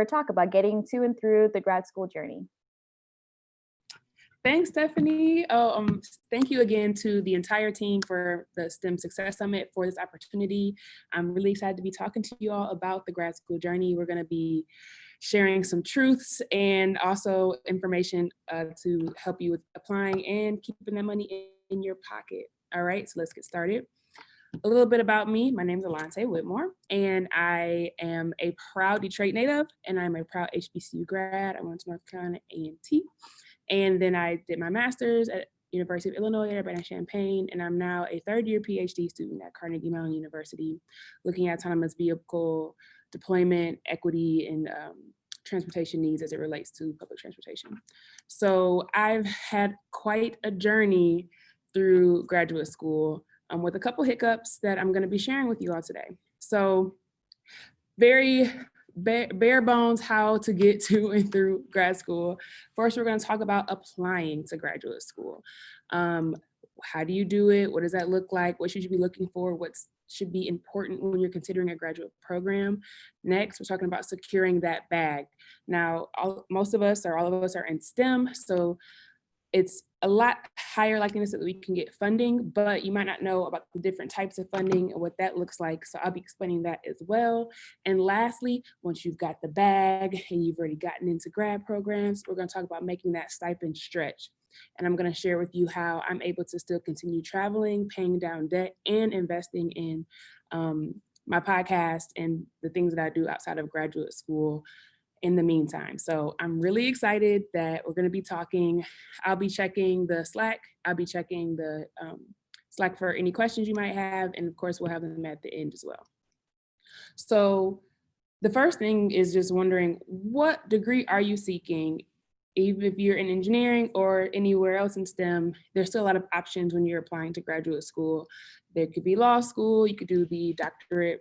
talk about getting to and through the grad school journey. Thanks, Stephanie. Thank you again to the entire team for the STEM Success Summit for this opportunity. I'm really excited to be talking to you all about the grad school journey. We're going to be sharing some truths and also information to help you with applying and keeping that money in your pocket. All right, so let's get started. A little bit about me. My name is Allanté Whitmore, and I am a proud Detroit native, and I'm a proud HBCU grad. I went to North Carolina A&T, and then I did my master's at University of Illinois at Urbana-Champaign, and I'm now a third-year Ph.D. student at Carnegie Mellon University, looking at autonomous vehicle deployment, equity, and transportation needs as it relates to public transportation. So I've had quite a journey through graduate school, with a couple hiccups that I'm going to be sharing with you all today. So very bare bones how to get to and through grad school. First, we're going to talk about applying to graduate school. How do you do it? What does that look like? What should you be looking for? What should be important when you're considering a graduate program? Next, we're talking about securing that bag. Now, most of us or all of us are in STEM, so it's a lot higher likeliness that we can get funding, but you might not know about the different types of funding and what that looks like. So I'll be explaining that as well. And lastly, once you've got the bag and you've already gotten into grad programs, we're going to talk about making that stipend stretch. And I'm going to share with you how I'm able to still continue traveling, paying down debt, and investing in my podcast and the things that I do outside of graduate school in the meantime. So I'm really excited that we're going to be talking. I'll be checking the Slack. I'll be checking the Slack for any questions you might have. And of course, we'll have them at the end as well. So the first thing is just wondering, what degree are you seeking? Even if you're in engineering or anywhere else in STEM, there's still a lot of options when you're applying to graduate school. There could be law school, you could do the doctorate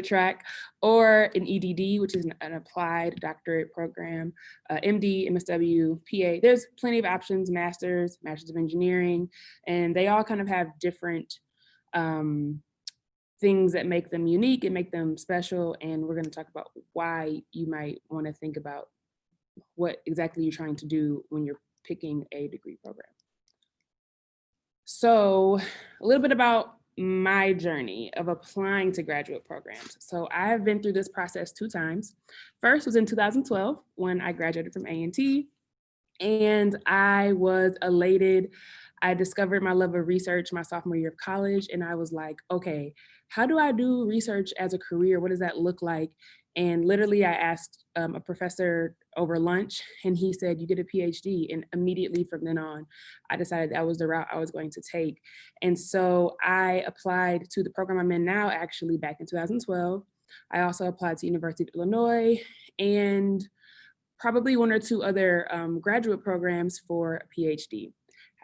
track, or an EDD, which is an applied doctorate program, MD, MSW, PA. There's plenty of options, masters of engineering, and they all kind of have different things that make them unique and make them special. And we're going to talk about why you might want to think about what exactly you're trying to do when you're picking a degree program. So a little bit about my journey of applying to graduate programs. So I have been through this process 2 times. First was in 2012 when I graduated from A&T, and I was elated. I discovered my love of research my sophomore year of college, and I was like, okay, how do I do research as a career? What does that look like? And literally I asked a professor over lunch, and he said, you get a PhD. And immediately from then on, I decided that was the route I was going to take. And so I applied to the program I'm in now, actually back in 2012. I also applied to University of Illinois and probably 1 or 2 other graduate programs for a PhD.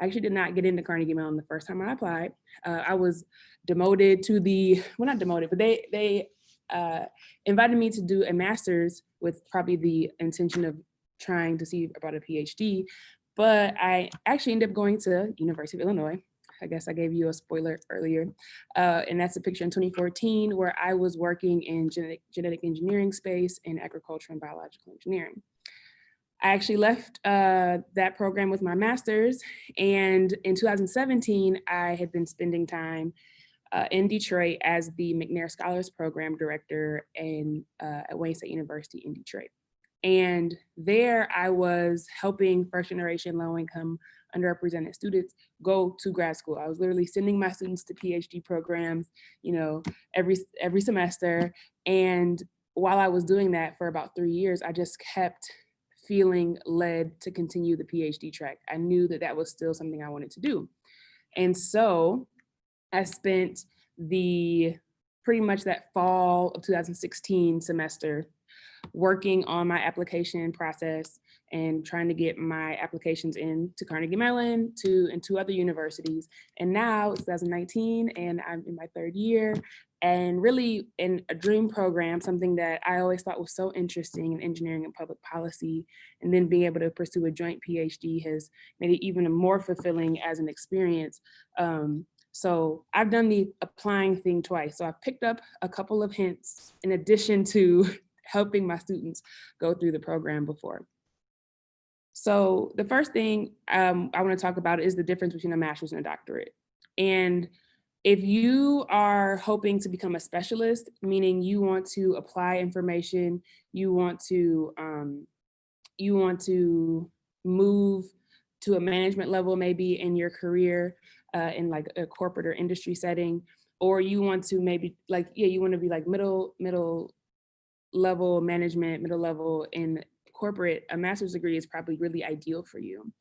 I actually did not get into Carnegie Mellon the first time I applied. I was demoted to well, not demoted, but they invited me to do a master's with probably the intention of trying to see about a PhD, but I actually ended up going to University of Illinois. I guess I gave you a spoiler earlier, and that's a picture in 2014 where I was working in genetic engineering space in agriculture and biological engineering. I actually left that program with my master's, and in 2017, I had been spending time in Detroit as the McNair Scholars Program director at Wayne State University in Detroit. And there I was helping first generation low income underrepresented students go to grad school. I was literally sending my students to PhD programs, every semester. And while I was doing that for about 3 years, I just kept feeling led to continue the PhD track. I knew that that was still something I wanted to do. And so I spent pretty much that fall of 2016 semester working on my application process and trying to get my applications in to Carnegie Mellon and to other universities. And now it's 2019 and I'm in my 3rd year, and really in a dream program, something that I always thought was so interesting in engineering and public policy, and then being able to pursue a joint PhD has made it even more fulfilling as an experience. So I've done the applying thing twice. So I've picked up a couple of hints in addition to helping my students go through the program before. So the first thing I want to talk about is the difference between a master's and a doctorate. And if you are hoping to become a specialist, meaning you want to apply information, you want to move to a management level maybe in your career in like a corporate or industry setting, or you want to maybe like, you want to be like middle level management, middle level in corporate, a master's degree is probably really ideal for you.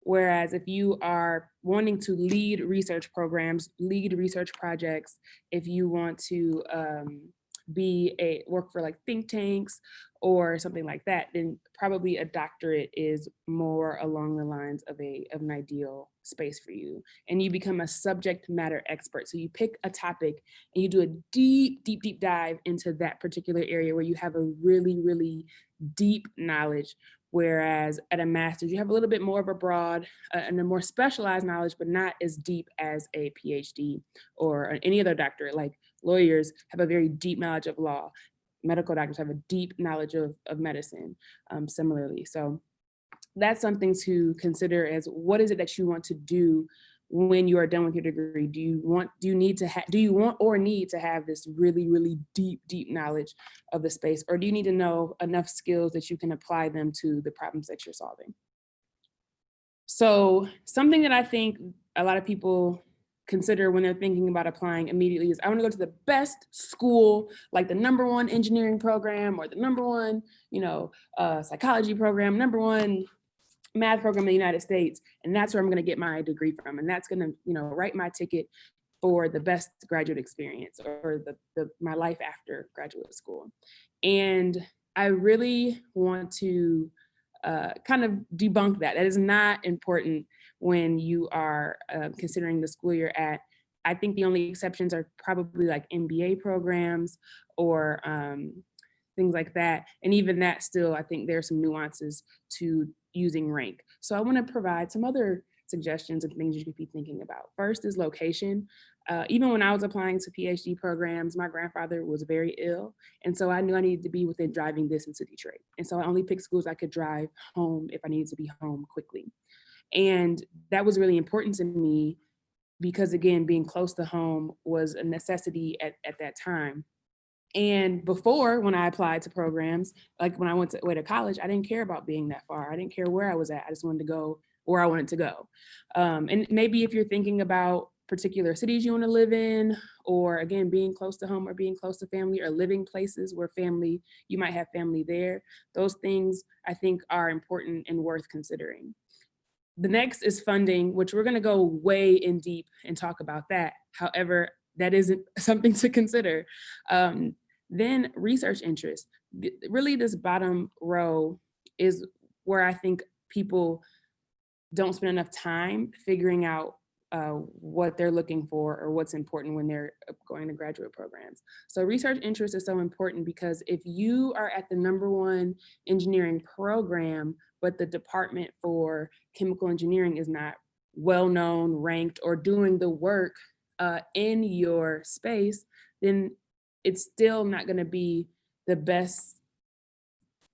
Whereas if you are wanting to lead research programs, lead research projects, if you want to work for like think tanks or something like that, then probably a doctorate is more along the lines of an ideal space for you. And you become a subject matter expert. So you pick a topic and you do a deep dive into that particular area where you have a really deep knowledge. Whereas at a master's, you have a little bit more of a broad and a more specialized knowledge, but not as deep as a PhD or any other doctorate. Like lawyers have a very deep knowledge of law. Medical doctors have a deep knowledge of medicine similarly. So that's something to consider as what is it that you want to do when you are done with your degree. Do you want or need to have this really deep knowledge of the space, or do you need to know enough skills that you can apply them to the problems that you're solving? So something that I think a lot of people consider when they're thinking about applying immediately is I want to go to the best school, like the #1 engineering program or the #1, psychology program, #1 math program in the United States. And that's where I'm going to get my degree from. And that's going to, write my ticket for the best graduate experience or my life after graduate school. And I really want to kind of debunk that. That is not important when you are considering the school you're at. I think the only exceptions are probably like MBA programs or things like that. And even that still, I think there are some nuances to using rank. So I want to provide some other suggestions and things you could be thinking about. First is location. Even when I was applying to PhD programs, my grandfather was very ill. And so I knew I needed to be within driving distance of Detroit. And so I only picked schools I could drive home if I needed to be home quickly. And that was really important to me because, again, being close to home was a necessity at that time. And before, when I applied to programs, like when I went away to college, I didn't care about being that far. I didn't care where I was at. I just wanted to go where I wanted to go. And maybe if you're thinking about particular cities you want to live in, or again, being close to home or being close to family or living places where you might have family there, those things I think are important and worth considering. The next is funding, which we're going to go way in deep and talk about that. However, that isn't something to consider. Then research interest. Really, this bottom row is where I think people don't spend enough time figuring out what they're looking for or what's important when they're going to graduate programs. So research interest is so important because if you are at the #1 engineering program, but the department for chemical engineering is not well-known, ranked, or doing the work in your space, then it's still not going to be the best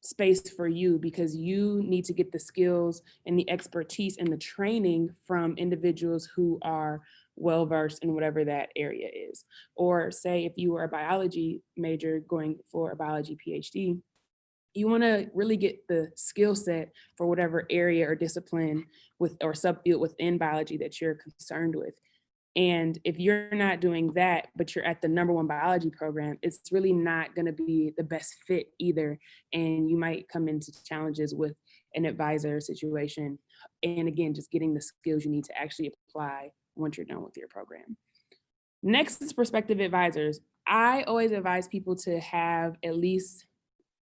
space for you because you need to get the skills and the expertise and the training from individuals who are well-versed in whatever that area is. Or say if you were a biology major going for a biology PhD, you want to really get the skill set for whatever area or discipline or subfield within biology that you're concerned with. And if you're not doing that, but you're at the #1 biology program, it's really not going to be the best fit either. And you might come into challenges with an advisor situation. And again, just getting the skills you need to actually apply once you're done with your program. Next is prospective advisors. I always advise people to have at least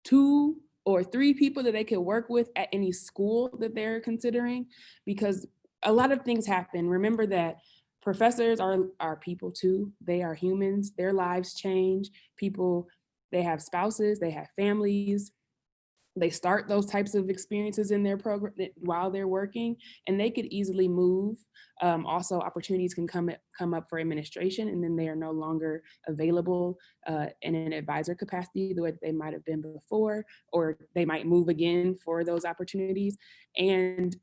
2 or 3 people that they could work with at any school that they're considering, because a lot of things happen. Remember that professors are people too. They are humans. Their lives change. People, they have spouses, they have families. they start those types of experiences in their program while they're working, and they could easily move. Also, opportunities can come up for administration, and then they are no longer available in an advisor capacity the way they might have been before, or they might move again for those opportunities. And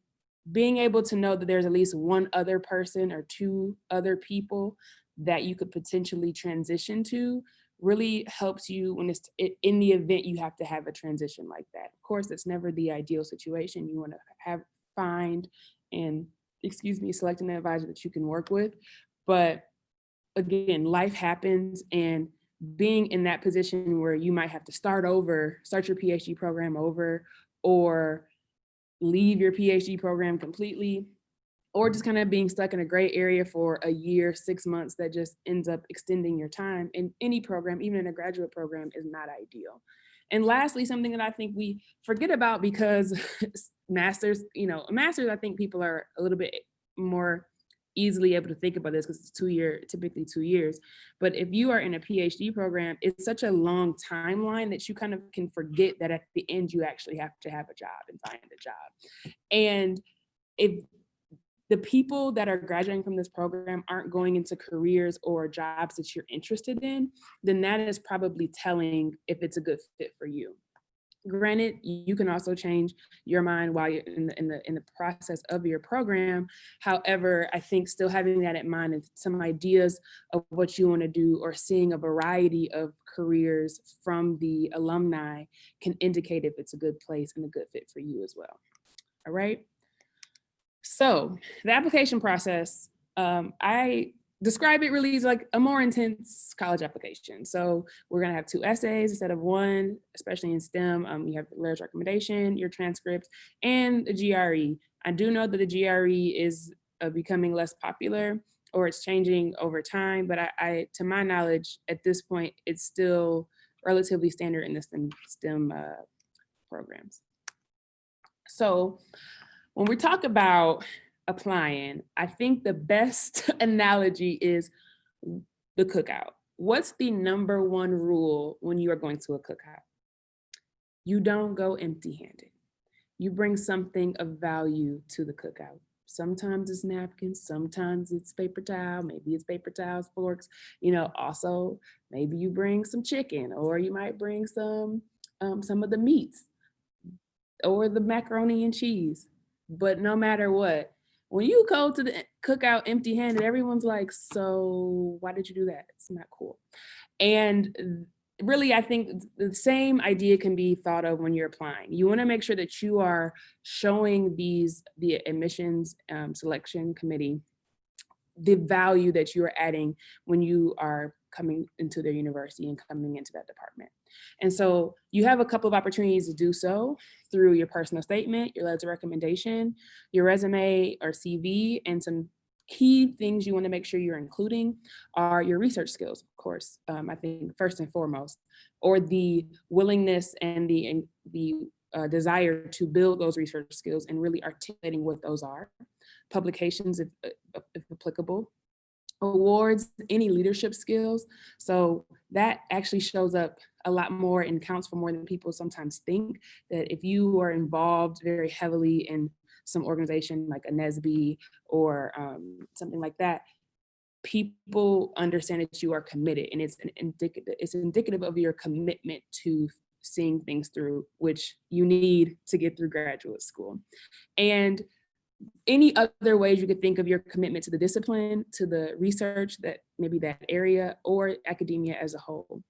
being able to know that there's at least one other person or two other people that you could potentially transition to really helps you when it's in the event you have to have a transition like that. Of course, it's never the ideal situation. You want to find and select an advisor that you can work with. But again, life happens, and being in that position where you might have to start your PhD program over, or leave your PhD program completely, or just kind of being stuck in a gray area for a year, 6 months, that just ends up extending your time in any program, even in a graduate program, is not ideal. And lastly, something that I think we forget about, because masters, I think people are a little bit more easily able to think about this because it's typically 2 years. But if you are in a PhD program, it's such a long timeline that you kind of can forget that at the end you actually have to have a job and find a job. And if the people that are graduating from this program aren't going into careers or jobs that you're interested in, then that is probably telling if it's a good fit for you. Granted, you can also change your mind while you're in the process of your program. However, I think still having that in mind and some ideas of what you want to do, or seeing a variety of careers from the alumni, can indicate if it's a good place and a good fit for you as well. All right. So the application process, I describe it really as like a more intense college application. So we're gonna have 2 essays instead of 1, especially in STEM. You have the letters of recommendation, your transcripts, and the GRE. I do know that the GRE is becoming less popular, or it's changing over time, but I to my knowledge, at this point, it's still relatively standard in the STEM programs. So when we talk about applying, I think the best analogy is the cookout. What's the number one rule when you are going to a cookout? You don't go empty-handed. You bring something of value to the cookout. Sometimes it's napkins, sometimes it's paper towel, maybe it's paper towels, forks, also maybe you bring some chicken, or you might bring some of the meats, or the macaroni and cheese. But no matter what, when you go to the cookout empty-handed, everyone's like, so why did you do that? It's not cool. And really, I think the same idea can be thought of when you're applying. You want to make sure that you are showing the admissions selection committee the value that you are adding when you are coming into their university and coming into that department. And so you have a couple of opportunities to do so through your personal statement, your letter of recommendation, your resume or CV, and some key things you want to make sure you're including are your research skills, of course, I think first and foremost, or the willingness and the desire to build those research skills and really articulating what those are. Publications, if applicable. Awards, any leadership skills. So that actually shows up a lot more and counts for more than people sometimes think, that if you are involved very heavily in some organization like a NSBE or something like that, people understand that you are committed, and it's indicative of your commitment to seeing things through, which you need to get through graduate school. And any other ways you could think of your commitment to the discipline, to the research, that maybe that area, or academia as a whole.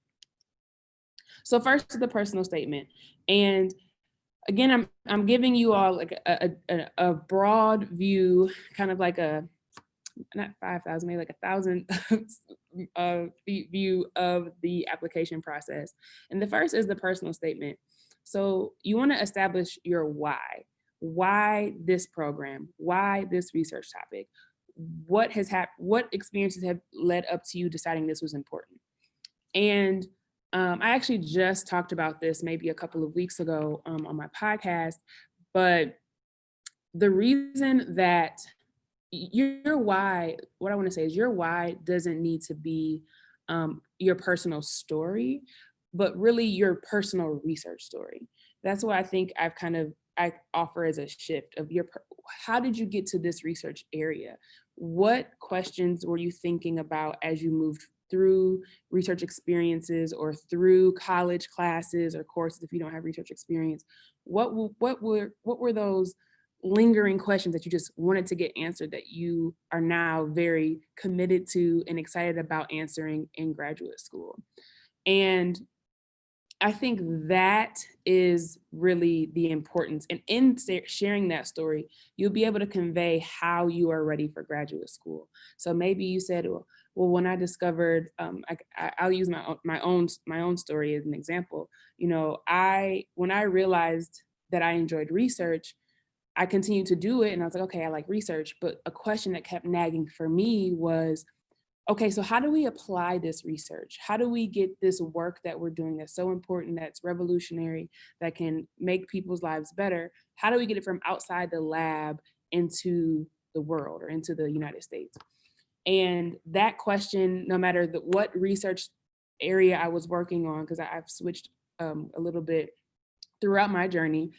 So first, to the personal statement. And again, I'm giving you all like a broad view, kind of like not 5,000, maybe like 1,000 feet view of the application process. And the first is the personal statement. So you want to establish your why. Why this program? Why this research topic? What has happened? What experiences have led up to you deciding this was important? And I actually just talked about this maybe a couple of weeks ago on my podcast, but the reason that your why, what I want to say is your why doesn't need to be your personal story, but really your personal research story. that's what I think I offer as a shift of how did you get to this research area? What questions were you thinking about as you moved through research experiences or through college classes or courses if you don't have research experience? What were those lingering questions that you just wanted to get answered that you are now very committed to and excited about answering in graduate school? And I think that is really the importance. And in sharing that story, you'll be able to convey how you are ready for graduate school. So maybe you said, well, when I discovered, I'll use my own story as an example. You know, when I realized that I enjoyed research, I continued to do it, and I was like, okay, I like research. But a question that kept nagging for me was, okay, so how do we apply this research? How do we get this work that we're doing that's so important, that's revolutionary, that can make people's lives better? How do we get it from outside the lab into the world or into the United States? And that question, no matter what research area I was working on, because I've switched a little bit throughout my journey,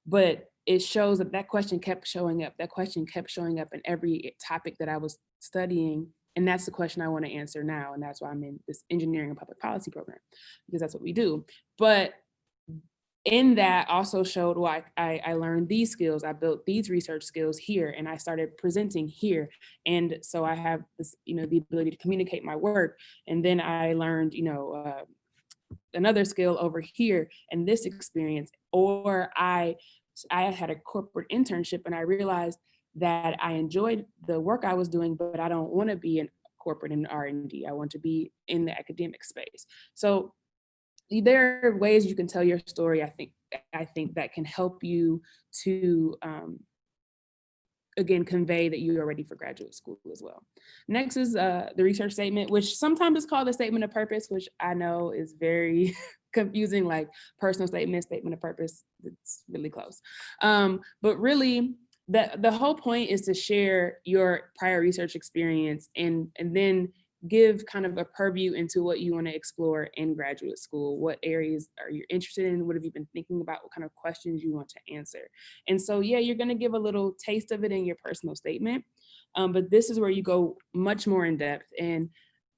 but it shows that question kept showing up. That question kept showing up in every topic that I was studying. And that's the question I want to answer now. And that's why I'm in this engineering and public policy program, because that's what we do. But in that also showed why I learned these skills. I built these research skills here, and I started presenting here. And so I have this, the ability to communicate my work. And then I learned, another skill over here and this experience. Or I had a corporate internship, and I realized that I enjoyed the work I was doing, but I don't want to be in corporate and R&D. I want to be in the academic space. So there are ways you can tell your story, I think that can help you to, again, convey that you are ready for graduate school as well. Next is the research statement, which sometimes is called a statement of purpose, which I know is very confusing, like personal statement, statement of purpose, it's really close. But really, the whole point is to share your prior research experience and then give kind of a purview into what you want to explore in graduate school. What areas are you interested in? What have you been thinking about? What kind of questions you want to answer? And so, yeah, you're going to give a little taste of it in your personal statement, but this is where you go much more in depth.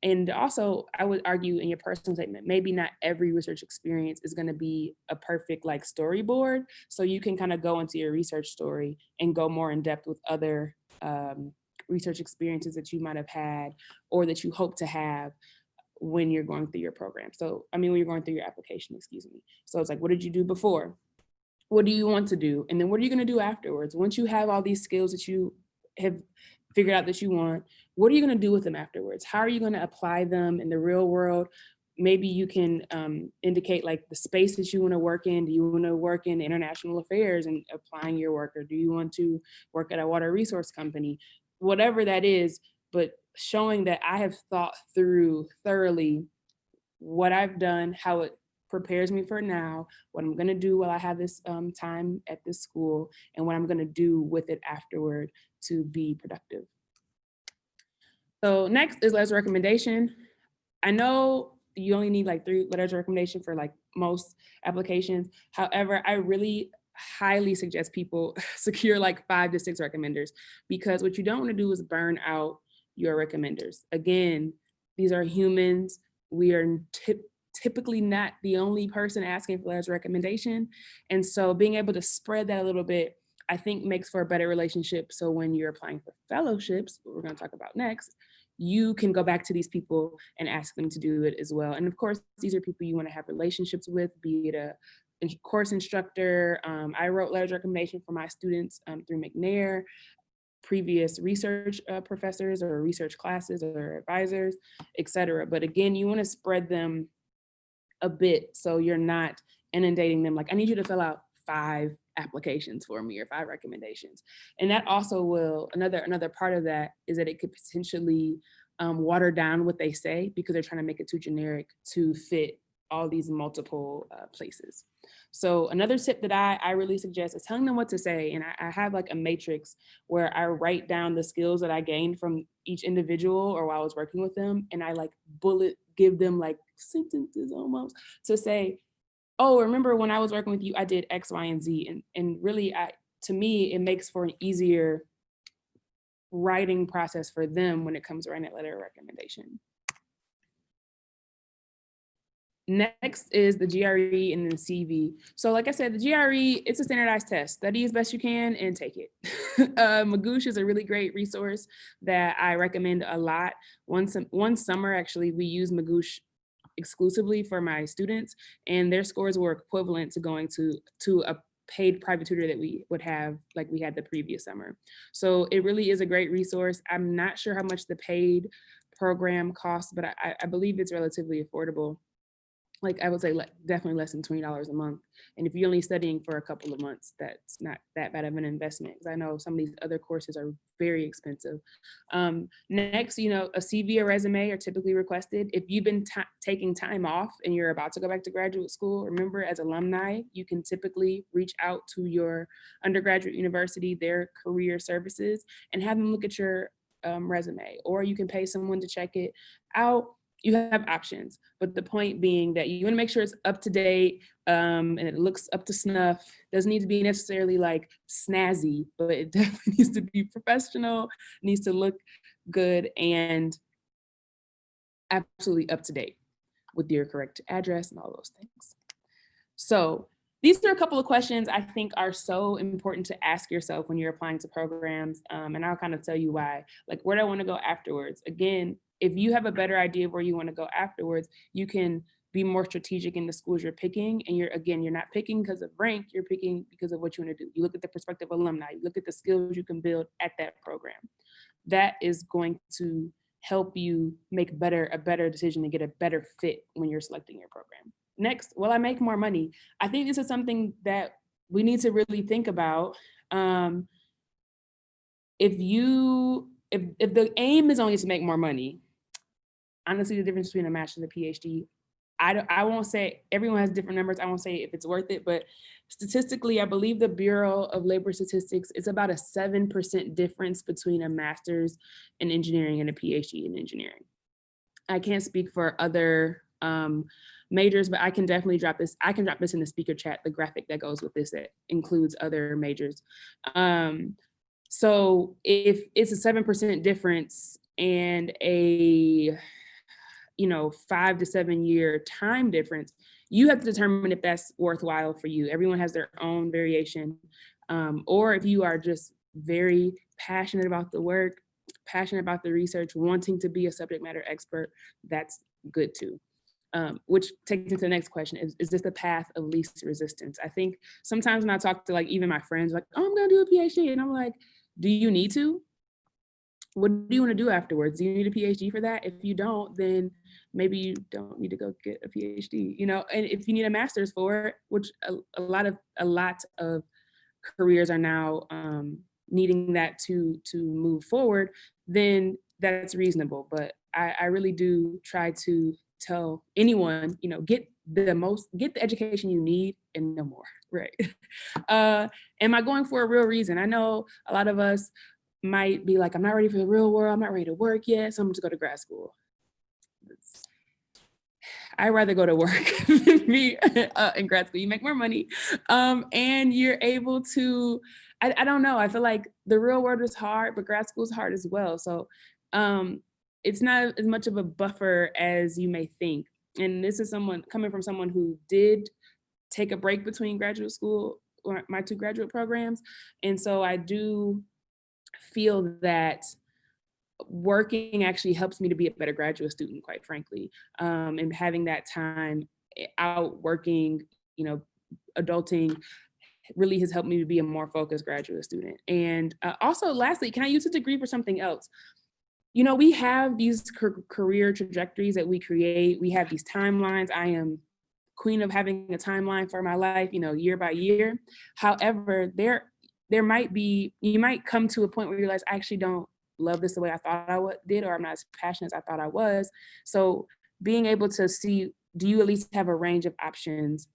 And also, I would argue in your personal statement, maybe not every research experience is going to be a perfect like storyboard. So you can kind of go into your research story and go more in depth with other research experiences that you might have had or that you hope to have when you're going through your program. So, when you're going through your application, excuse me. So it's like, what did you do before? What do you want to do? And then what are you going to do afterwards? Once you have all these skills that you have figured out that you want, what are you going to do with them afterwards? How are you going to apply them in the real world? Maybe you can indicate like the space that you want to work in. Do you want to work in international affairs and applying your work? Or do you want to work at a water resource company? Whatever that is, but showing that I have thought through thoroughly what I've done, how it prepares me for now, what I'm going to do while I have this time at this school, and what I'm going to do with it afterward to be productive. So next is letters of recommendation. I know you only need like 3 letters of recommendation for like most applications. However, I really highly suggest people secure like 5 to 6 recommenders, because what you don't want to do is burn out your recommenders. Again, these are humans. We are typically not the only person asking for letters of recommendation. And so being able to spread that a little bit, I think makes for a better relationship. So when you're applying for fellowships, what we're going to talk about next, you can go back to these people and ask them to do it as well. And of course, these are people you want to have relationships with, be it a course instructor. I wrote letters of recommendation for my students through McNair, previous research professors or research classes or advisors, etc. But again, you want to spread them a bit so you're not inundating them. Like, I need you to fill out 5 applications for me or 5 recommendations. And that also will, another part of that is that it could potentially water down what they say, because they're trying to make it too generic to fit all these multiple places. So another tip that I really suggest is telling them what to say. And I have like a matrix where I write down the skills that I gained from each individual or while I was working with them. And I like give them like sentences almost to say, oh, remember when I was working with you, I did X, Y, and Z. And really, to me, it makes for an easier writing process for them when it comes to writing that letter of recommendation. Next is the GRE and then CV. So like I said, the GRE, it's a standardized test. Study as best you can and take it. Magoosh is a really great resource that I recommend a lot. One summer, actually, we used Magoosh exclusively for my students, and their scores were equivalent to going to a paid private tutor that we would have, like we had the previous summer. So it really is a great resource. I'm not sure how much the paid program costs, but I believe it's relatively affordable. Like I would say definitely less than $20 a month. And if you're only studying for a couple of months, that's not that bad of an investment, because I know some of these other courses are very expensive. Next, a CV or resume are typically requested. If you've been taking time off and you're about to go back to graduate school, remember, as alumni, you can typically reach out to your undergraduate university, their career services, and have them look at your resume, or you can pay someone to check it out. You have options, but the point being that you want to make sure it's up to date and it looks up to snuff. Doesn't need to be necessarily like snazzy, but it definitely needs to be professional, needs to look good, and absolutely up to date with your correct address and all those things. So these are a couple of questions I think are so important to ask yourself when you're applying to programs, and I'll kind of tell you why. Like, where do I want to go afterwards? Again, if you have a better idea of where you want to go afterwards, you can be more strategic in the schools you're picking. And you're not picking because of rank, you're picking because of what you want to do. You look at the prospective alumni, you look at the skills you can build at that program. That is going to help you make a better decision and get a better fit when you're selecting your program. Next, will I make more money? I think this is something that we need to really think about. If the aim is only to make more money, honestly, the difference between a master's and a PhD, I won't say, everyone has different numbers. I won't say if it's worth it, but statistically, I believe the Bureau of Labor Statistics, it's about a 7% difference between a master's in engineering and a PhD in engineering. I can't speak for other majors, but I can definitely drop this. I can drop this in the speaker chat, the graphic that goes with this that includes other majors. So if it's a 7% difference and a 5 to 7 year time difference, you have to determine if that's worthwhile for you. Everyone has their own variation. Or if you are just very passionate about the work, passionate about the research, wanting to be a subject matter expert, that's good too. Which takes me to the next question, is this the path of least resistance? I think sometimes when I talk to even my friends, like, oh, I'm gonna do a PhD, and I'm like, do you need to? What do you want to do afterwards? Do you need a PhD for that? If you don't, then maybe you don't need to go get a PhD, and if you need a master's for it, which a lot of careers are now needing that to move forward, then that's reasonable. But I really do try to tell anyone, get the education you need and no more, right? Am I going for a real reason? I know a lot of us might be like, I'm not ready for the real world, I'm not ready to work yet, so I'm just go to grad school. I'd rather go to work than be in grad school. You make more money, and you're able to, I don't know, I feel like the real world is hard, but grad school is hard as well. So it's not as much of a buffer as you may think. And this is coming from someone who did take a break between graduate school, or my 2 graduate programs. And so I do feel that working actually helps me to be a better graduate student, quite frankly. And having that time out working, adulting, really has helped me to be a more focused graduate student. And also, lastly, can I use a degree for something else? We have these career trajectories that we create. We have these timelines. I am queen of having a timeline for my life, year by year. However, you might come to a point where you realize, I actually don't love this the way I thought I did, or I'm not as passionate as I thought I was. So being able to see, do you at least have a range of options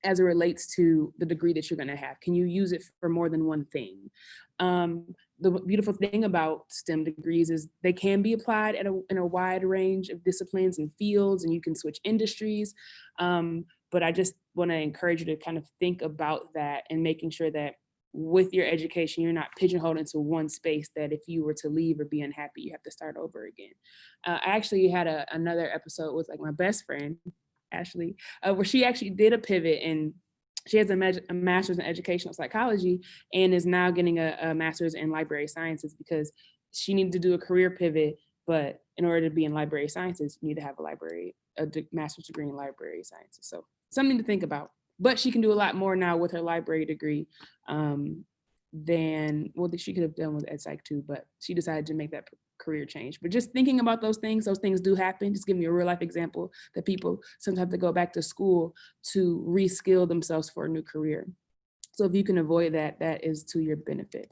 as it relates to the degree that you're going to have? Can you use it for more than one thing? the beautiful thing about STEM degrees is they can be applied in a wide range of disciplines and fields, and you can switch industries. But I just want to encourage you to kind of think about that and making sure that with your education, you're not pigeonholed into one space that if you were to leave or be unhappy, you have to start over again. I actually had another episode with like my best friend, Ashley, where she actually did a pivot, and she has a master's in educational psychology and is now getting a master's in library sciences because she needed to do a career pivot. But in order to be in library sciences, you need to have a master's degree in library sciences. So something to think about. But she can do a lot more now with her library degree than, well, she could have done with ed psych too, but she decided to make that career change. But just thinking about those things do happen. Just give me a real life example that people sometimes have to go back to school to reskill themselves for a new career. So if you can avoid that, that is to your benefit.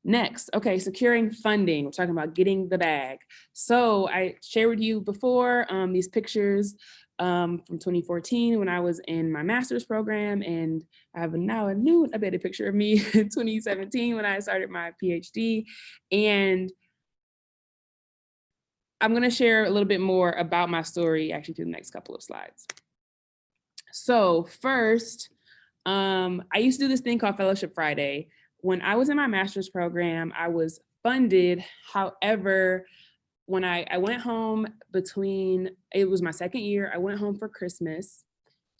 Next, okay, securing funding. We're talking about getting the bag. So I shared with you before these pictures from 2014 when I was in my master's program, and I have now a new updated picture of me in 2017 when I started my PhD. And I'm going to share a little bit more about my story actually through the next couple of slides. So first, I used to do this thing called Fellowship Friday. When I was in my master's program, I was funded. However, when I went home it was my second year, I went home for Christmas.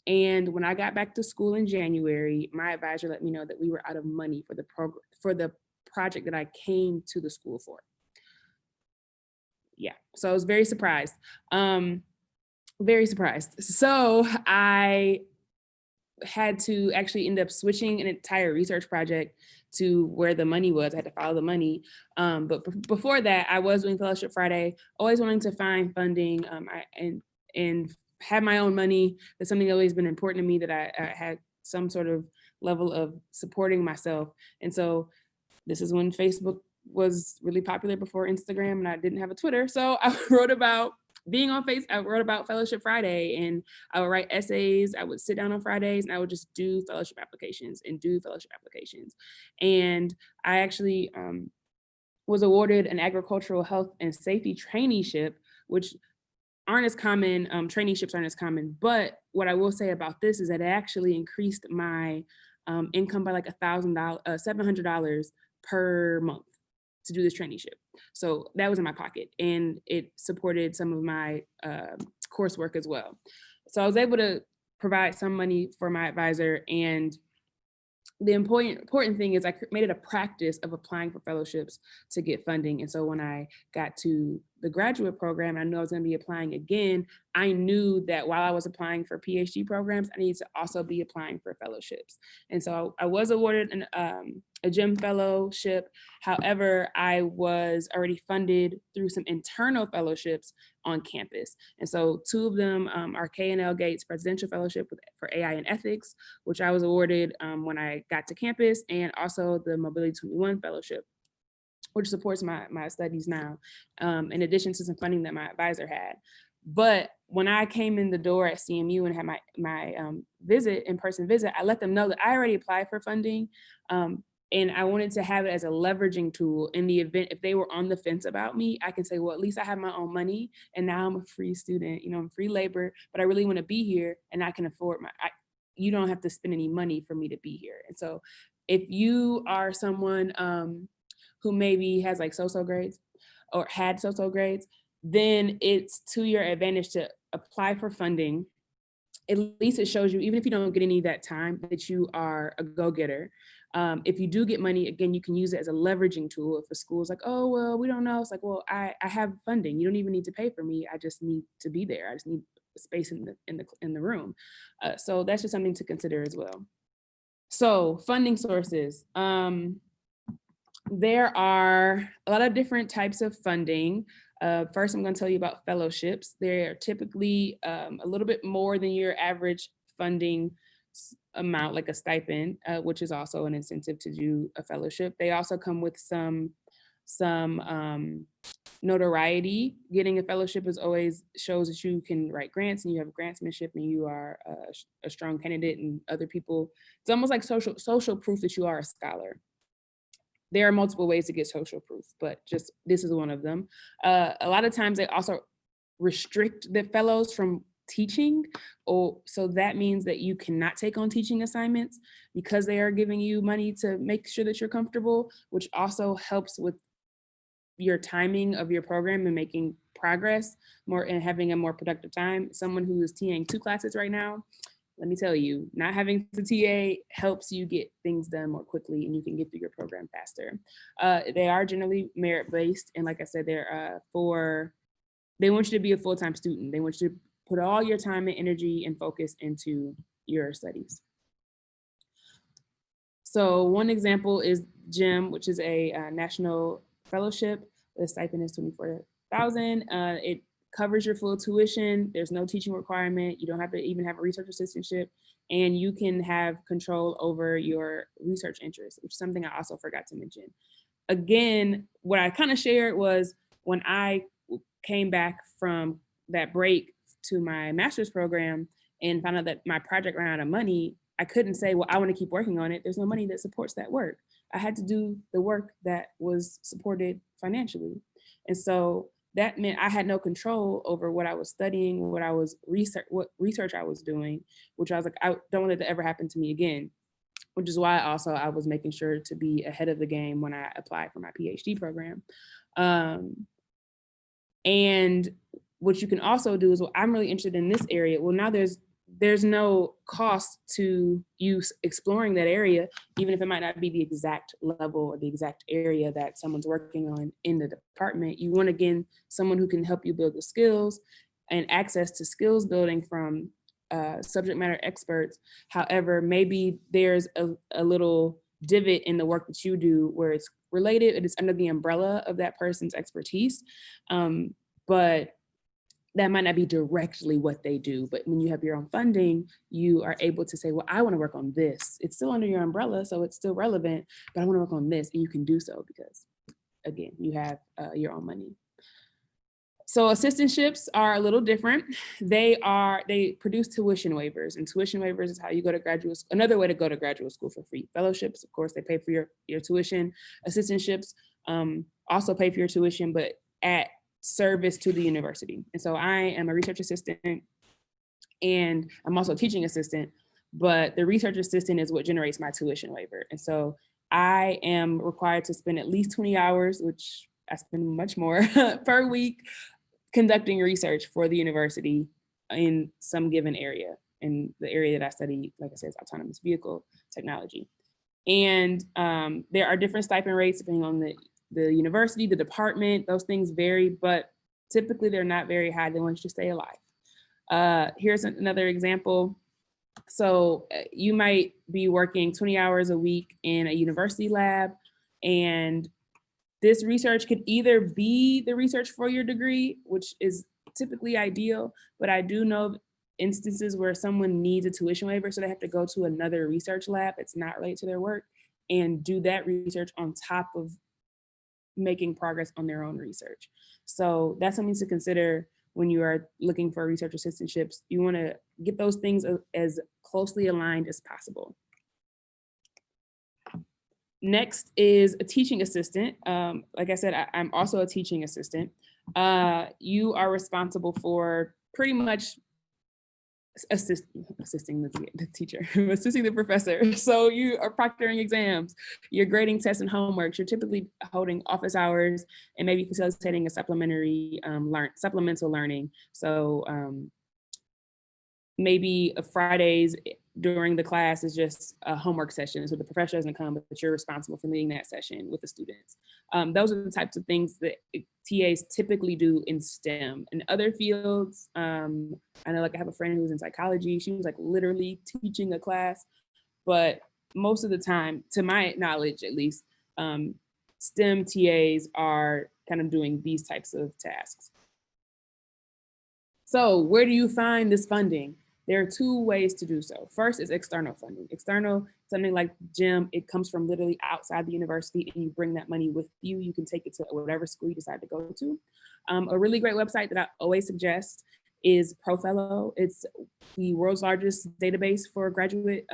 And when I got back to school in January, my advisor let me know that we were out of money for the project that I came to the school for. Yeah, so I was very surprised. Very surprised. So I had to actually end up switching an entire research project to where the money was. I had to follow the money. But before that, I was doing Fellowship Friday, always wanting to find funding and have my own money. That's something that's always been important to me, that I had some sort of level of supporting myself. And so this is when Facebook was really popular, before Instagram, and I didn't have a Twitter. So I wrote about being on Facebook. I wrote about Fellowship Friday, and I would write essays. I would sit down on Fridays and I would just do fellowship applications. And I actually was awarded an agricultural health and safety traineeship, which aren't as common. Traineeships aren't as common. But what I will say about this is that it actually increased my income by like $700 per month to do this traineeship. So that was in my pocket, and it supported some of my coursework as well. So I was able to provide some money for my advisor, and the important thing is I made it a practice of applying for fellowships to get funding. And so when I got to the graduate program, I knew I was going to be applying again. I knew that while I was applying for PhD programs, I needed to also be applying for fellowships. And so I was awarded a GEM fellowship. However, I was already funded through some internal fellowships on campus. And so two of them are K&L Gates Presidential Fellowship for AI and Ethics, which I was awarded when I got to campus, and also the Mobility 21 Fellowship, which supports my studies now, in addition to some funding that my advisor had. But when I came in the door at CMU and had my in-person visit, I let them know that I already applied for funding, and I wanted to have it as a leveraging tool in the event if they were on the fence about me. I can say, well, at least I have my own money, and now I'm a free student, I'm free labor, but I really want to be here, and I can afford you don't have to spend any money for me to be here. And so if you are someone who maybe has like so-so grades or had so-so grades, then it's to your advantage to apply for funding. At least it shows you, even if you don't get any that time, that you are a go-getter. If you do get money, again, you can use it as a leveraging tool. If a school's like, oh, well, we don't know. It's like, well, I have funding. You don't even need to pay for me. I just need to be there. I just need space in the room. So that's just something to consider as well. So funding sources. There are a lot of different types of funding. First, I'm going to tell you about fellowships. They're typically a little bit more than your average funding amount, like a stipend, which is also an incentive to do a fellowship. They also come with some notoriety. Getting a fellowship always shows that you can write grants and you have grantsmanship and you are a strong candidate, and other people, it's almost like social proof that you are a scholar. there are multiple ways to get social proof, but just this is one of them. A lot of times they also restrict the fellows from teaching, so that means that you cannot take on teaching assignments because they are giving you money to make sure that you're comfortable, which also helps with your timing of your program and making progress more and having a more productive time. Someone who is TAing 2 classes right now, let me tell you, not having to TA helps you get things done more quickly and you can get through your program faster. They are generally merit-based, and like I said, they want you to be a full-time student. They want you to put all your time and energy and focus into your studies. So one example is GEM, which is a national fellowship. The stipend is $24,000. It covers your full tuition. There's no teaching requirement. You don't have to even have a research assistantship, and you can have control over your research interests, which is something I also forgot to mention. Again, what I kind of shared was when I came back from that break to my master's program and found out that my project ran out of money, I couldn't say, well, I want to keep working on it. There's no money that supports that work. I had to do the work that was supported financially. And so that meant I had no control over what I was studying, what research I was doing, which I was like, I don't want it to ever happen to me again, which is why also I was making sure to be ahead of the game when I applied for my PhD program. And what you can also do is, well, I'm really interested in this area. Well, now there's no cost to you exploring that area, even if it might not be the exact level or the exact area that someone's working on in the department. You want, again, someone who can help you build the skills and access to skills building from subject matter experts. However, maybe there's a little divot in the work that you do where it's related, it is under the umbrella of that person's expertise, but that might not be directly what they do. But when you have your own funding, you are able to say, well, I want to work on this. It's still under your umbrella, so it's still relevant, but I want to work on this, and you can do so because, again, you have your own money. So assistantships are a little different. They produce tuition waivers, and tuition waivers is how you go to graduate school. Another way to go to graduate school for free. Fellowships, of course, they pay for your tuition. Assistantships also pay for your tuition, but at service to the university. And so I am a research assistant, and I'm also a teaching assistant, but the research assistant is what generates my tuition waiver. And so I am required to spend at least 20 hours, which I spend much more per week, conducting research for the university in some given area. And the area that I study, like I said, is autonomous vehicle technology. And there are different stipend rates depending on the university, the department. Those things vary, but typically they're not very high. They want you to stay alive. Here's another example. So you might be working 20 hours a week in a university lab, and this research could either be the research for your degree, which is typically ideal, but I do know instances where someone needs a tuition waiver, so they have to go to another research lab that's not related to their work and do that research on top of making progress on their own research. So that's something to consider when you are looking for research assistantships. You want to get those things as closely aligned as possible. Next is a teaching assistant. Like I said, I'm also a teaching assistant. You are responsible for pretty much assisting the teacher, assisting the professor. So you are proctoring exams, you're grading tests and homeworks, you're typically holding office hours, and maybe facilitating a supplemental learning. So maybe Fridays during the class is just a homework session, so the professor doesn't come, but you're responsible for leading that session with the students. Those are the types of things that TAs typically do in STEM. In other fields, I know, like, I have a friend who's in psychology. She was like literally teaching a class, but most of the time, to my knowledge at least, STEM TAs are kind of doing these types of tasks. So where do you find this funding? There are two ways to do so. First is external funding. External, something like GEM, it comes from literally outside the university, and you bring that money with you. You can take it to whatever school you decide to go to. A really great website that I always suggest is ProFellow. It's the world's largest database for graduate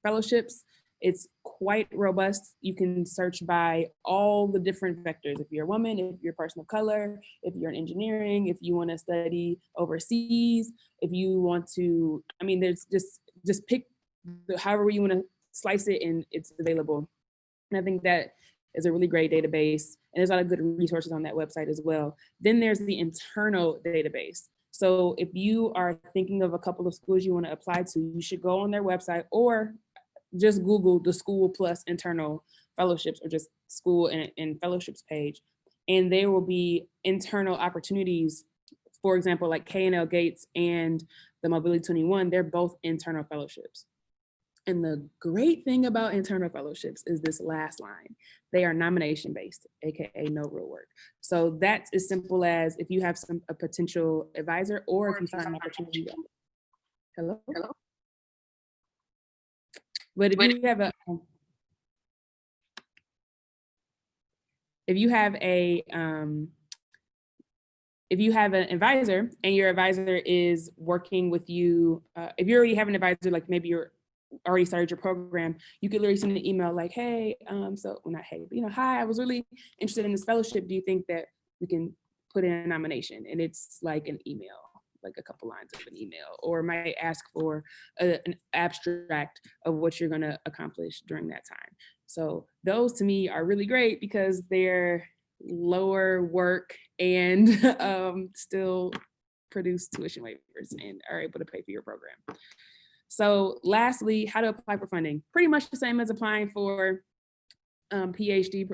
fellowships. It's quite robust. You can search by all the different vectors. If you're a woman, if you're a person of color, if you're in engineering, if you want to study overseas, if you want to, I mean, there's just pick however you want to slice it, and it's available. And I think that is a really great database. And there's a lot of good resources on that website as well. Then there's the internal database. So if you are thinking of a couple of schools you want to apply to, you should go on their website or just Google the school plus internal fellowships, or just school and fellowships page. And there will be internal opportunities. For example, like K&L Gates and the Mobility 21, they're both internal fellowships. And the great thing about internal fellowships is this last line. They are nomination based, AKA no real work. So that's as simple as if you have a potential advisor, or if you find an opportunity. Hello? But if you have an advisor and your advisor is working with you, if you already have an advisor, like maybe you're already started your program, you could literally send an email like, hey, hi, I was really interested in this fellowship. Do you think that we can put in a nomination? And it's like an email, like a couple lines of an email, or might ask for an abstract of what you're going to accomplish during that time. So those to me are really great because they're lower work and still produce tuition waivers and are able to pay for your program. So lastly, how to apply for funding. Pretty much the same as applying for PhD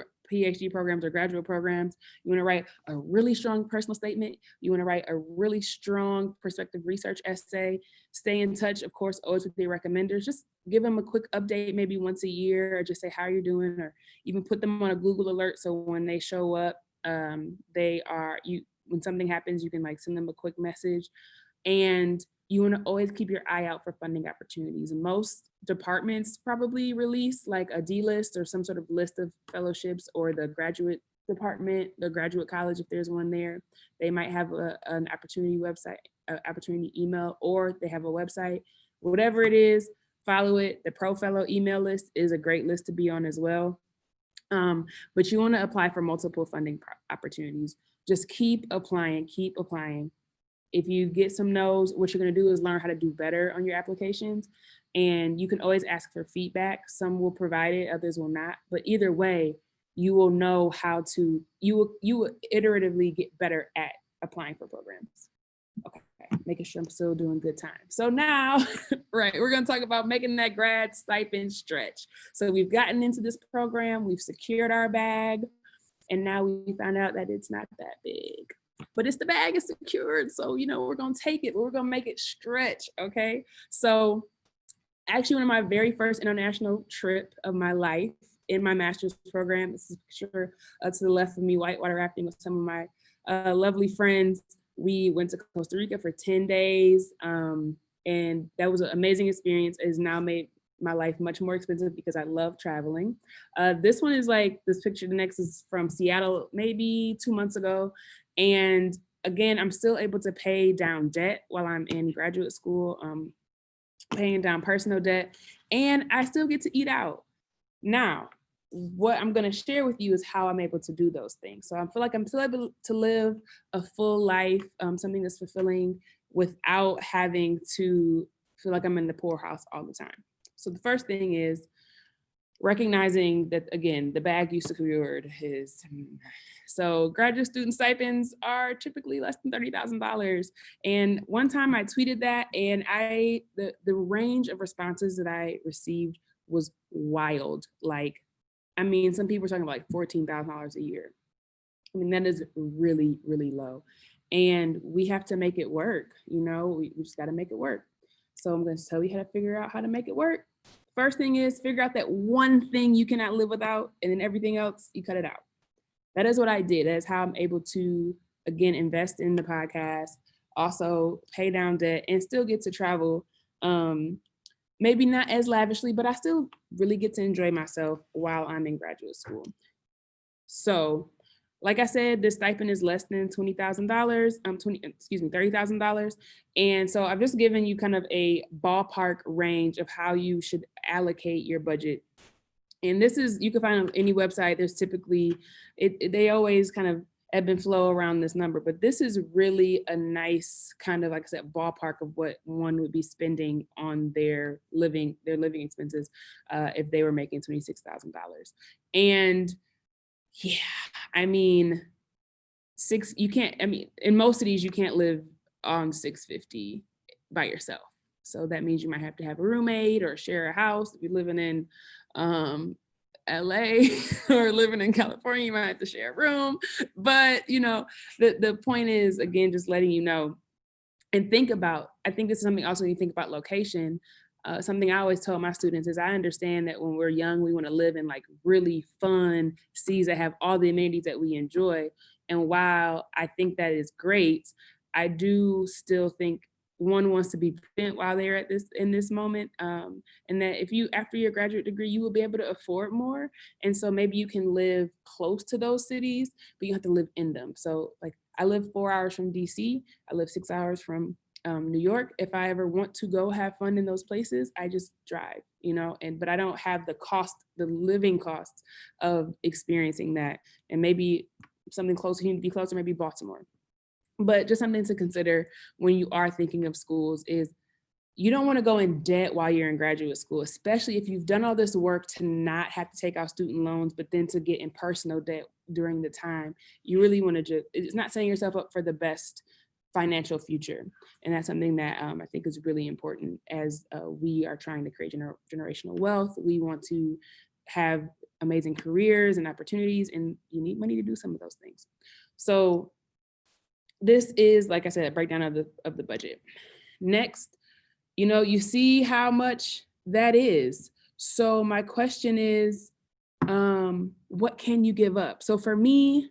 programs or graduate programs. You want to write a really strong personal statement. You want to write a really strong perspective research essay. Stay in touch, of course, always with your recommenders. Just give them a quick update maybe once a year, or just say how you're doing, or even put them on a Google alert so when they show up, when something happens, you can like send them a quick message. And you want to always keep your eye out for funding opportunities. Most departments probably release like a D list or some sort of list of fellowships, or the graduate department, the graduate college, if there's one there, they might have an opportunity website, opportunity email, or they have a website. Whatever it is, follow it. The Pro Fellow email list is a great list to be on as well. But you want to apply for multiple funding opportunities. Just keep applying, keep applying. If you get some no's, what you're going to do is learn how to do better on your applications. And you can always ask for feedback. Some will provide it, others will not. But either way, you will know how to, you will iteratively get better at applying for programs. Okay, making sure I'm still doing good time. So now, right, we're going to talk about making that grad stipend stretch. So we've gotten into this program, we've secured our bag, and now we found out that it's not that big. But the bag is secured. So, we're going to take it, but we're going to make it stretch. Okay. So actually one of my very first international trip of my life in my master's program, this is a picture to the left of me, whitewater rafting with some of my lovely friends. We went to Costa Rica for 10 days. And that was an amazing experience. It has now made my life much more expensive because I love traveling. This one is like this picture. The next is from Seattle, maybe 2 months ago. And again, I'm still able to pay down debt while I'm in graduate school, paying down personal debt, and I still get to eat out. Now, what I'm going to share with you is how I'm able to do those things. So I feel like I'm still able to live a full life, something that's fulfilling without having to feel like I'm in the poorhouse all the time. So the first thing is recognizing that, again, the bag you secured is, so graduate student stipends are typically less than $30,000. And one time I tweeted that, and the range of responses that I received was wild. Like, I mean, some people are talking about like $14,000 a year. I mean, that is really, really low. And we have to make it work. We just got to make it work. So I'm going to tell you how to figure out how to make it work. First thing is figure out that one thing you cannot live without, and then everything else, you cut it out. That is what I did. That is how I'm able to, again, invest in the podcast, also pay down debt, and still get to travel. Maybe not as lavishly, but I still really get to enjoy myself while I'm in graduate school. So Like I said, this stipend is less than $20,000, $30,000. And so I've just given you kind of a ballpark range of how you should allocate your budget. And this is, you can find on any website, there's typically, they always kind of ebb and flow around this number, but this is really a nice kind of, like I said, ballpark of what one would be spending on their living expenses if they were making $26,000. And yeah, I mean, in most cities, you can't live on $650 by yourself. So that means you might have to have a roommate or share a house. If you're living in LA or living in California, you might have to share a room. But, the point is, again, just letting you know and think about, I think this is something also you think about location. Something I always tell my students is I understand that when we're young, we want to live in like really fun cities that have all the amenities that we enjoy. And while I think that is great, I do still think one wants to be prudent while they're in this moment. And that after your graduate degree, you will be able to afford more. And so maybe you can live close to those cities, but you have to live in them. So like I live 4 hours from DC. I live 6 hours from New York. If I ever want to go have fun in those places, I just drive, but I don't have the living costs of experiencing that. And maybe something closer, you need to be closer, maybe Baltimore. But just something to consider when you are thinking of schools is you don't want to go in debt while you're in graduate school, especially if you've done all this work to not have to take out student loans, but then to get in personal debt during the time. You really want to it's not setting yourself up for the best financial future. And that's something that I think is really important as we are trying to create generational wealth. We want to have amazing careers and opportunities, and you need money to do some of those things. So this is, like I said, a breakdown of the budget. Next, you see how much that is. So my question is, what can you give up? So for me,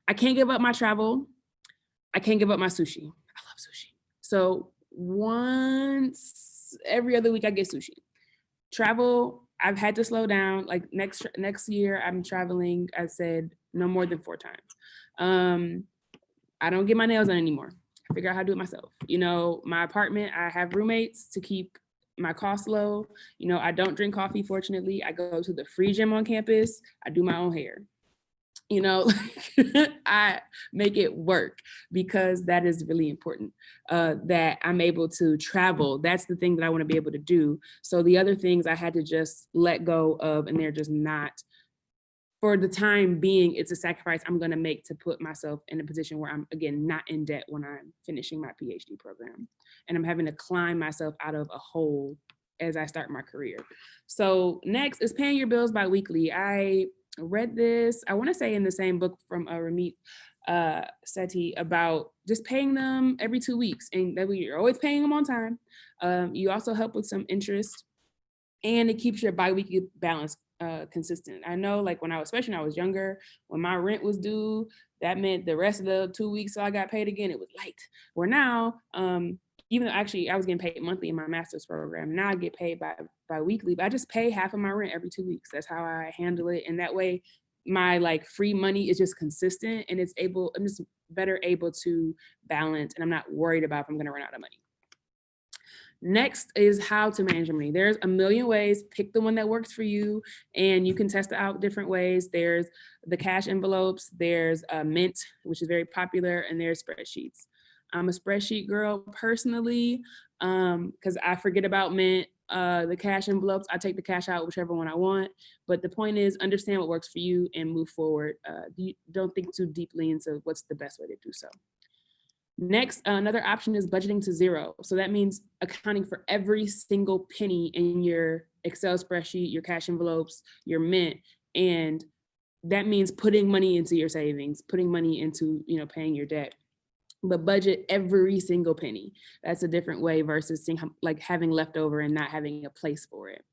I can't give up my travel. I can't give up my sushi. I love sushi. So once every other week I get sushi. Travel, I've had to slow down. Like next year, I'm traveling, I said, no more than 4 times. I don't get my nails done anymore. I figure out how to do it myself. My apartment, I have roommates to keep my costs low. I don't drink coffee, fortunately. I go to the free gym on campus. I do my own hair. I make it work because that is really important, that I'm able to travel. That's the thing that I want to be able to do. So the other things I had to just let go of, and they're just not, for the time being, it's a sacrifice I'm going to make to put myself in a position where I'm, again, not in debt when I'm finishing my Ph.D. program. And I'm having to climb myself out of a hole as I start my career. So next is paying your bills biweekly. I read this, I want to say in the same book from Ramit Sethi, about just paying them every 2 weeks, and that you're always paying them on time. You also help with some interest, and it keeps your biweekly balance consistent. I know, like especially when I was younger, when my rent was due, that meant the rest of the 2 weeks so I got paid again, it was light. Where now, even though actually I was getting paid monthly in my master's program, now I get paid bi-weekly, but I just pay half of my rent every 2 weeks. That's how I handle it. And that way my free money is just consistent, and I'm just better able to balance, and I'm not worried about if I'm going to run out of money. Next is how to manage your money. There's a million ways. Pick the one that works for you, and you can test it out different ways. There's the cash envelopes, there's Mint, which is very popular, and there's spreadsheets. I'm a spreadsheet girl personally, because I forget about Mint. The cash envelopes, I take the cash out, whichever one I want. But the point is, understand what works for you and move forward. Don't think too deeply into what's the best way to do so. Next, another option is budgeting to zero. So that means accounting for every single penny in your Excel spreadsheet, your cash envelopes, your Mint. And that means putting money into your savings, putting money into, paying your debt. But budget every single penny. That's a different way versus having leftover and not having a place for it.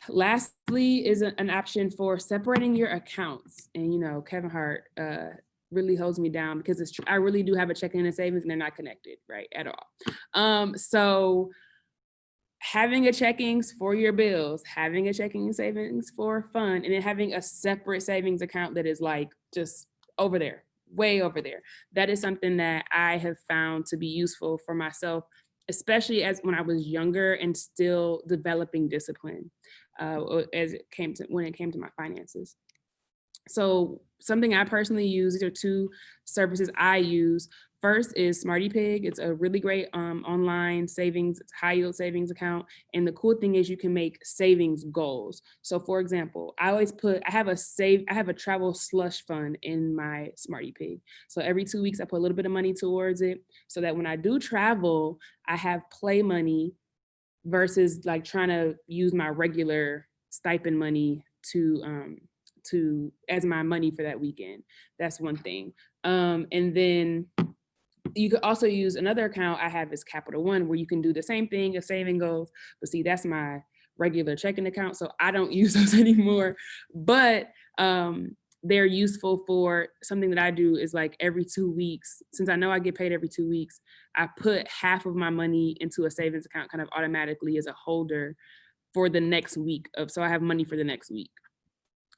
Lastly is an option for separating your accounts. And, Kevin Hart really holds me down because it's true. I really do have a checking and a savings, and they're not connected, right, at all. So having a checkings for your bills, having a checking and savings for fun, and then having a separate savings account that is like just over there, way over there. That is something that I have found to be useful for myself, especially as when I was younger and still developing discipline when it came to my finances. So something I personally use, these are two services I use. First is Smarty Pig. It's a really great online savings, high yield savings account. And the cool thing is you can make savings goals. So for example, I have a travel slush fund in my Smarty Pig. So every 2 weeks I put a little bit of money towards it so that when I do travel, I have play money versus like trying to use my regular stipend money to as my money for that weekend. That's one thing. And then you could also use another account I have is Capital One, where you can do the same thing as saving goals, but see, that's my regular checking account, so I don't use those anymore. But they're useful for something that I do is like every 2 weeks, since I know I get paid every 2 weeks, I put half of my money into a savings account kind of automatically as a holder for the next week so I have money for the next week.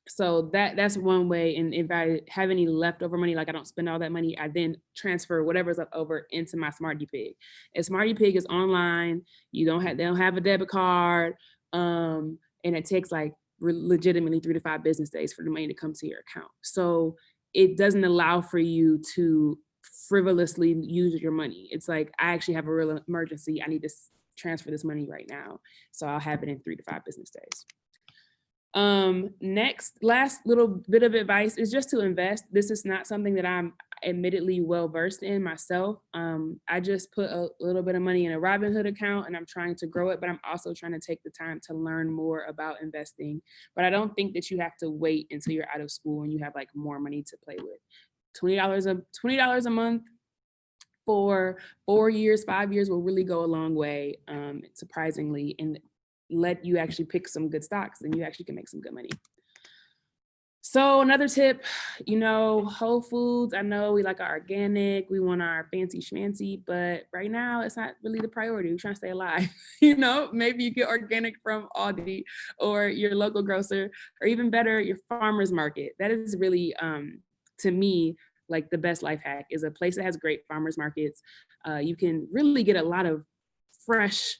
So that's one way. And if I have any leftover money, like I don't spend all that money, I then transfer whatever's left over into my Smarty Pig. And Smarty Pig is online. They don't have a debit card. And it takes like legitimately 3 to 5 business days for the money to come to your account. So it doesn't allow for you to frivolously use your money. It's like, I actually have a real emergency. I need to transfer this money right now. So I'll have it in 3 to 5 business days. Last little bit of advice is just to invest. This is not something that I'm admittedly well versed in myself. I just put a little bit of money in a Robinhood account and I'm trying to grow it, but I'm also trying to take the time to learn more about investing. But I don't think that you have to wait until you're out of school and you have like more money to play with. $20 a month for 4 years, 5 years will really go a long way, surprisingly, and let you actually pick some good stocks and you actually can make some good money. So another tip, Whole Foods, I know we like our organic, we want our fancy schmancy, but right now it's not really the priority. We're trying to stay alive. Maybe you get organic from Aldi or your local grocer, or even better, your farmer's market. That is really, to me, like the best life hack is a place that has great farmers markets. You can really get a lot of fresh,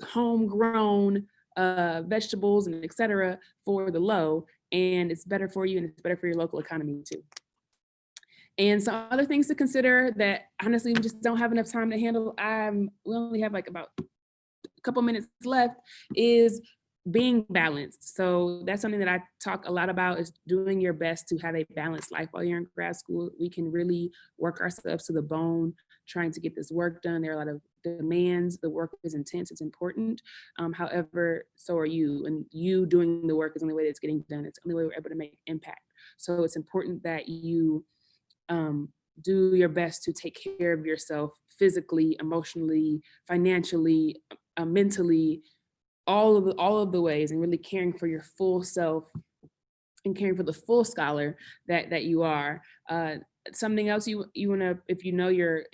homegrown vegetables and et cetera for the low, and it's better for you and it's better for your local economy too. And some other things to consider that honestly we just don't have enough time to handle, we only have like about a couple minutes left, is being balanced. So that's something that I talk a lot about, is doing your best to have a balanced life while you're in grad school. We can really work ourselves to the bone trying to get this work done. There are a lot of demands. The work is intense, it's important. However, so are you, and you doing the work is the only way that's getting done. It's the only way we're able to make impact. So it's important that you do your best to take care of yourself physically, emotionally, financially, mentally, all of the ways, and really caring for your full self and caring for the full scholar that you are. Something else you want to, if you're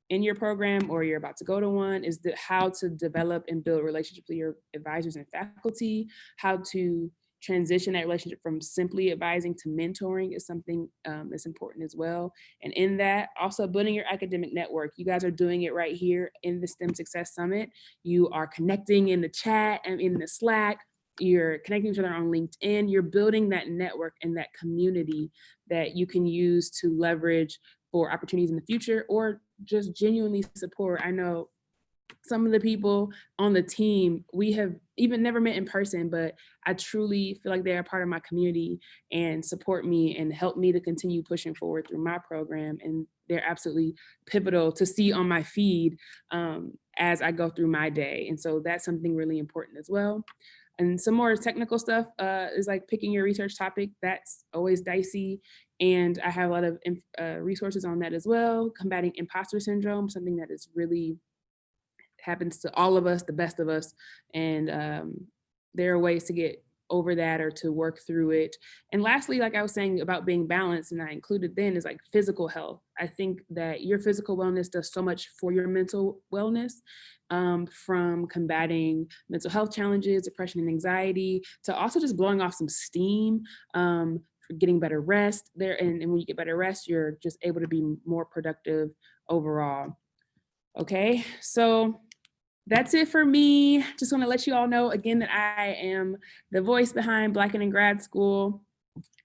in your program or you're about to go to one, is how to develop and build relationships with your advisors and faculty, how to transition that relationship from simply advising to mentoring is something that's important as well. And in that, also building your academic network. You guys are doing it right here in the STEM Success Summit. You are connecting in the chat and in the Slack. You're connecting each other on LinkedIn. You're building that network and that community that you can use to leverage for opportunities in the future or just genuinely support. I know some of the people on the team, we have even never met in person, but I truly feel like they're a part of my community and support me and help me to continue pushing forward through my program. And they're absolutely pivotal to see on my feed as I go through my day. And so that's something really important as well. And some more technical stuff is like picking your research topic. That's always dicey. And I have a lot of resources on that as well. Combating imposter syndrome, something that is really happens to all of us, the best of us. And there are ways to get over that or to work through it. And lastly, like I was saying about being balanced, and I included then, is like physical health. I think that your physical wellness does so much for your mental wellness, from combating mental health challenges, depression and anxiety, to also just blowing off some steam, for getting better rest there. And when you get better rest, you're just able to be more productive overall. Okay, so that's it for me. Just want to let you all know again that I am the voice behind Black and in Grad School.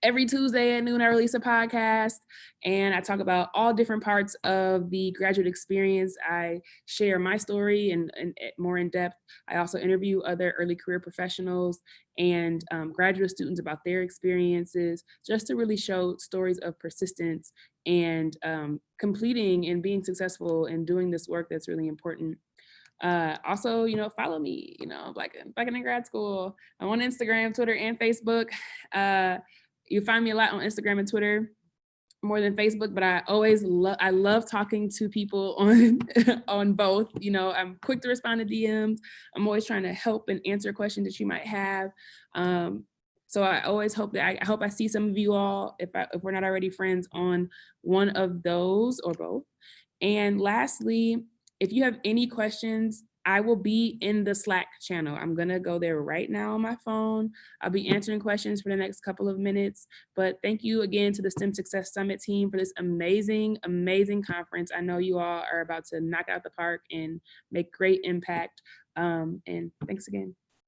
Every Tuesday at noon, I release a podcast and I talk about all different parts of the graduate experience. I share my story and more in depth. I also interview other early career professionals and graduate students about their experiences, just to really show stories of persistence and completing and being successful and doing this work that's really important. Also, follow me, Black and in Grad School. I'm on Instagram, Twitter, and Facebook. You find me a lot on Instagram and Twitter, more than Facebook, but I love talking to people on on both. I'm quick to respond to DMs. I'm always trying to help and answer questions that you might have. So I always hope that I hope I see some of you all, if we're not already friends, on one of those or both. And lastly, if you have any questions, I will be in the Slack channel. I'm gonna go there right now on my phone. I'll be answering questions for the next couple of minutes. But thank you again to the STEM Success Summit team for this amazing, amazing conference. I know you all are about to knock out the park and make great impact. And thanks again.